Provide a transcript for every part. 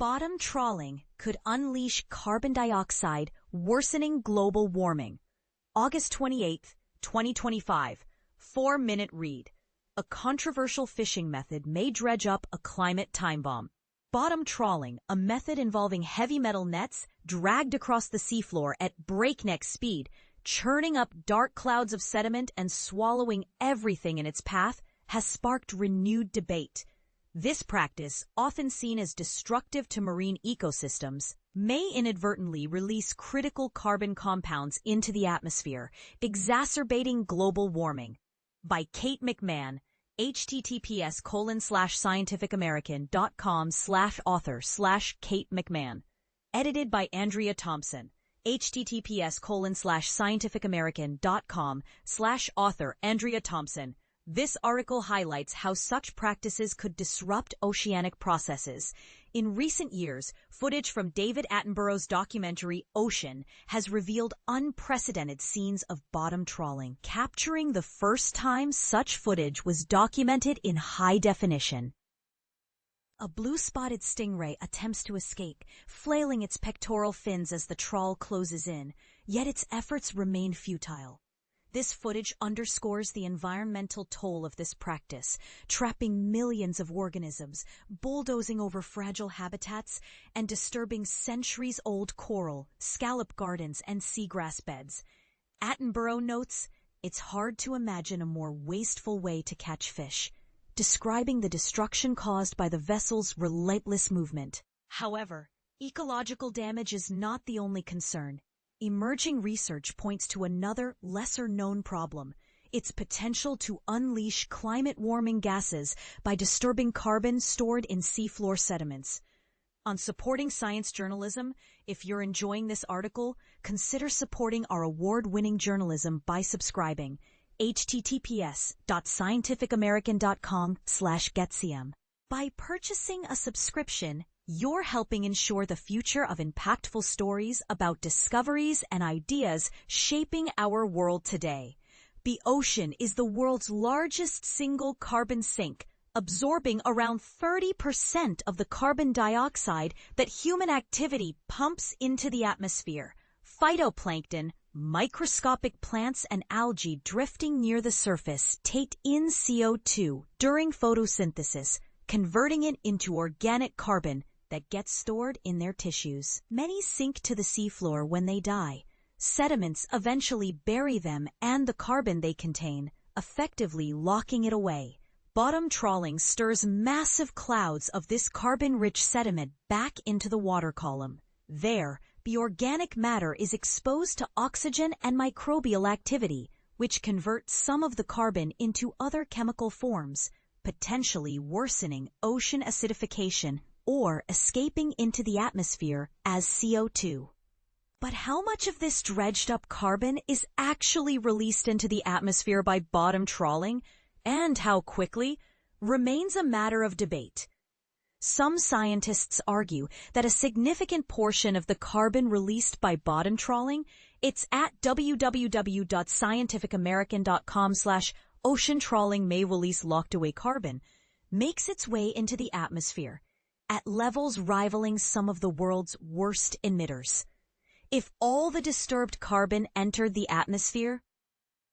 Bottom trawling could unleash carbon dioxide, worsening global warming. August 28, 2025. 4-minute read. A controversial fishing method may dredge up a climate time bomb. Bottom trawling, a method involving heavy metal nets dragged across the seafloor at breakneck speed, churning up dark clouds of sediment and swallowing everything in its path, has sparked renewed debate. This practice, often seen as destructive to marine ecosystems, may inadvertently release critical carbon compounds into the atmosphere, exacerbating global warming. By Kate McMahon, https:/scientificamerican.com/author/Kate McMahon. Edited by Andrea Thompson. https:/scientificamerican.com/author Andrea Thompson. This article highlights how such practices could disrupt oceanic processes. In recent years, footage from David Attenborough's documentary Ocean has revealed unprecedented scenes of bottom trawling, capturing the first time such footage was documented in high definition. A blue-spotted stingray attempts to escape, flailing its pectoral fins as the trawl closes in, yet its efforts remain futile. This footage underscores the environmental toll of this practice, trapping millions of organisms, bulldozing over fragile habitats, and disturbing centuries-old coral, scallop gardens, and seagrass beds. Attenborough notes, "It's hard to imagine a more wasteful way to catch fish," describing the destruction caused by the vessel's relentless movement. However, ecological damage is not the only concern. Emerging research points to another, lesser-known problem: its potential to unleash climate-warming gases by disturbing carbon stored in seafloor sediments. On supporting science journalism, if you're enjoying this article, consider supporting our award-winning journalism by subscribing. https:/scientificamerican.com/getcm. By purchasing a subscription, you're helping ensure the future of impactful stories about discoveries and ideas shaping our world today. The ocean is the world's largest single carbon sink, absorbing around 30% of the carbon dioxide that human activity pumps into the atmosphere. Phytoplankton, microscopic plants and algae drifting near the surface, take in CO2 during photosynthesis, converting it into organic carbon that gets stored in their tissues. Many sink to the seafloor when they die. Sediments eventually bury them and the carbon they contain, effectively locking it away. Bottom trawling stirs massive clouds of this carbon-rich sediment back into the water column. There, the organic matter is exposed to oxygen and microbial activity, which converts some of the carbon into other chemical forms, potentially worsening ocean acidification or escaping into the atmosphere as CO2. But how much of this dredged-up carbon is actually released into the atmosphere by bottom trawling, and how quickly, remains a matter of debate. Some scientists argue that a significant portion of the carbon released by bottom trawling, it's at www.scientificamerican.com/ocean trawling may release locked-away carbon, makes its way into the atmosphere at levels rivaling some of the world's worst emitters. If all the disturbed carbon entered the atmosphere,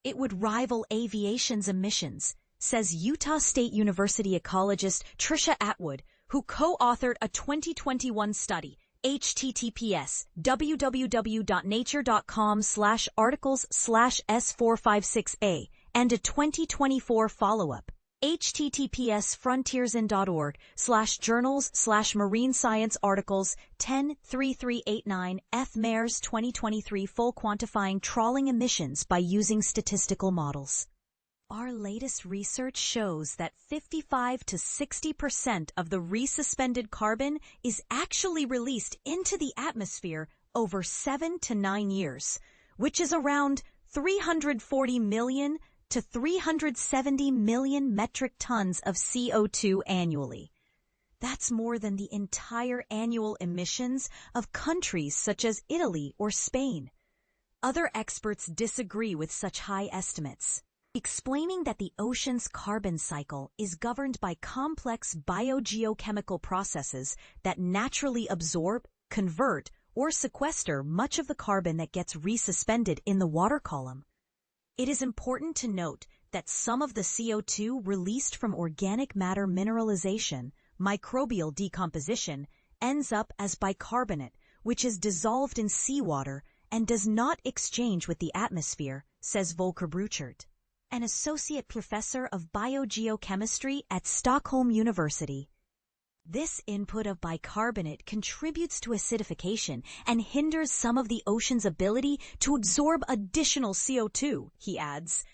it would rival aviation's emissions, says Utah State University ecologist Tricia Atwood, who co-authored a 2021 study, https:/www.nature.com/articles/S456A, and a 2024 follow-up, https:/frontiersindoorg/journals/marine science articles 10.3389 F. Mares 2023 full quantifying trawling emissions by using statistical models. Our latest research shows that 55 to 60% of the resuspended carbon is actually released into the atmosphere over 7 to 9 years, which is around 340 million to 370 million metric tons of CO2 annually. That's more than the entire annual emissions of countries such as Italy or Spain. Other experts disagree with such high estimates. explaining that the ocean's carbon cycle is governed by complex biogeochemical processes that naturally absorb, convert, or sequester much of the carbon that gets resuspended in the water column. It is important to note that some of the CO2 released from organic matter mineralization, microbial decomposition, ends up as bicarbonate, which is dissolved in seawater and does not exchange with the atmosphere, says Volker Bruchert, an associate professor of biogeochemistry at Stockholm University. This input of bicarbonate contributes to acidification and hinders some of the ocean's ability to absorb additional CO2, he adds.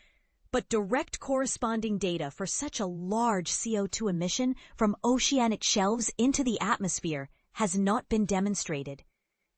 But direct corresponding data for such a large CO2 emission from oceanic shelves into the atmosphere has not been demonstrated.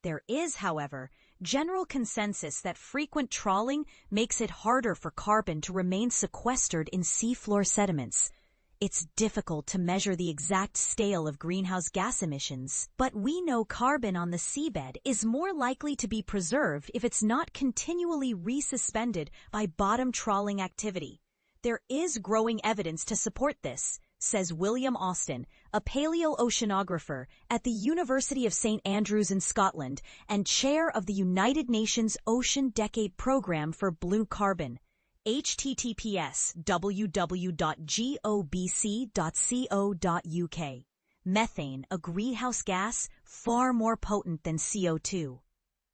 There is, however, general consensus that frequent trawling makes it harder for carbon to remain sequestered in seafloor sediments. It's difficult to measure the exact scale of greenhouse gas emissions, but we know carbon on the seabed is more likely to be preserved if it's not continually resuspended by bottom trawling activity. There is growing evidence to support this, says William Austin, a paleoceanographer at the University of St. Andrews in Scotland and chair of the United Nations Ocean Decade Program for Blue Carbon. https://www.gobc.co.uk. Methane, a greenhouse gas far more potent than CO2,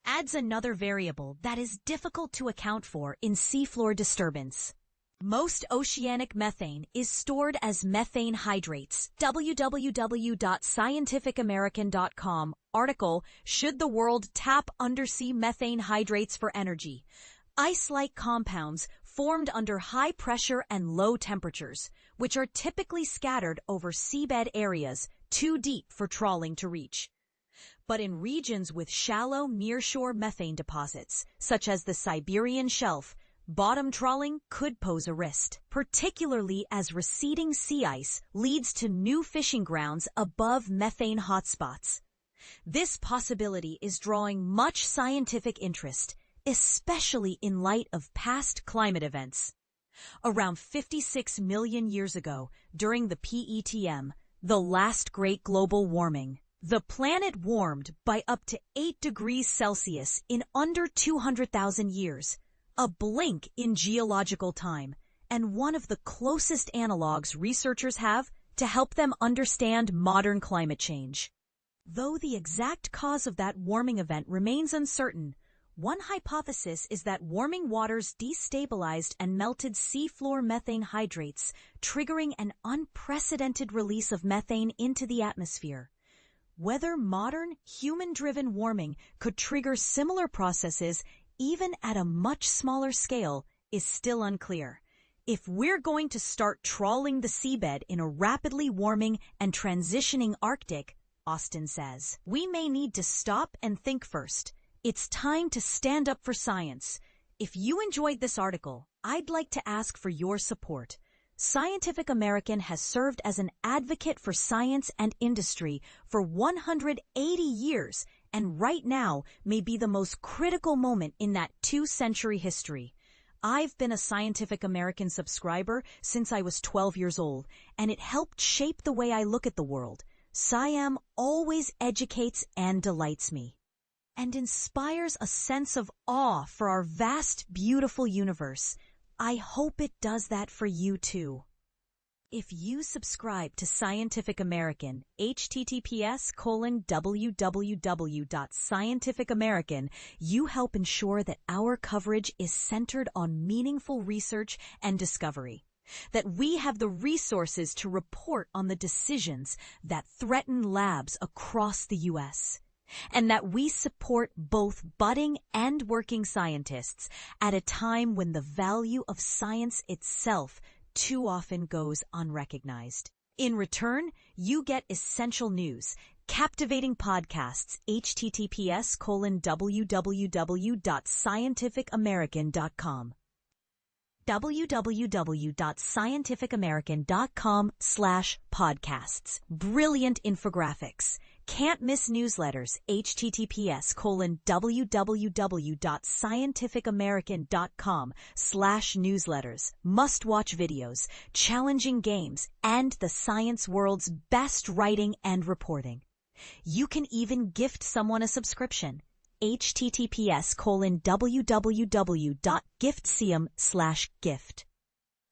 adds another variable that is difficult to account for in seafloor disturbance. Most oceanic methane is stored as methane hydrates. www.scientificamerican.com article, Should the World Tap Undersea Methane Hydrates for Energy? Ice-like compounds formed under high pressure and low temperatures, which are typically scattered over seabed areas too deep for trawling to reach. But in regions with shallow nearshore methane deposits, such as the Siberian Shelf, bottom trawling could pose a risk, particularly as receding sea ice leads to new fishing grounds above methane hotspots. This possibility is drawing much scientific interest, especially in light of past climate events. Around 56 million years ago, during the PETM, the last great global warming, the planet warmed by up to 8 degrees Celsius in under 200,000 years, a blink in geological time, and one of the closest analogs researchers have to help them understand modern climate change. Though the exact cause of that warming event remains uncertain, one hypothesis is that warming waters destabilized and melted seafloor methane hydrates, triggering an unprecedented release of methane into the atmosphere. Whether modern, human-driven warming could trigger similar processes even at a much smaller scale is still unclear. If we're going to start trawling the seabed in a rapidly warming and transitioning Arctic, Austin says, we may need to stop and think first. It's time to stand up for science. If you enjoyed this article, I'd like to ask for your support. Scientific American has served as an advocate for science and industry for 180 years, and right now may be the most critical moment in that 2-century history. I've been a Scientific American subscriber since I was 12 years old, and it helped shape the way I look at the world. SciAm always educates and delights me, and inspires a sense of awe for our vast, beautiful universe. I hope it does that for you too. If you subscribe to Scientific American, https://www.scientificamerican, you help ensure that our coverage is centered on meaningful research and discovery, that we have the resources to report on the decisions that threaten labs across the U.S., and that we support both budding and working scientists at a time when the value of science itself too often goes unrecognized. In return, you get essential news, captivating podcasts, https://www.scientificamerican.com. www.scientificamerican.com/podcasts. Brilliant infographics, Can't miss newsletters, https://www.scientificamerican.com/newsletters, must-watch videos, challenging games, and the science world's best writing and reporting. You can even gift someone a subscription. https://www.giftseum/gift.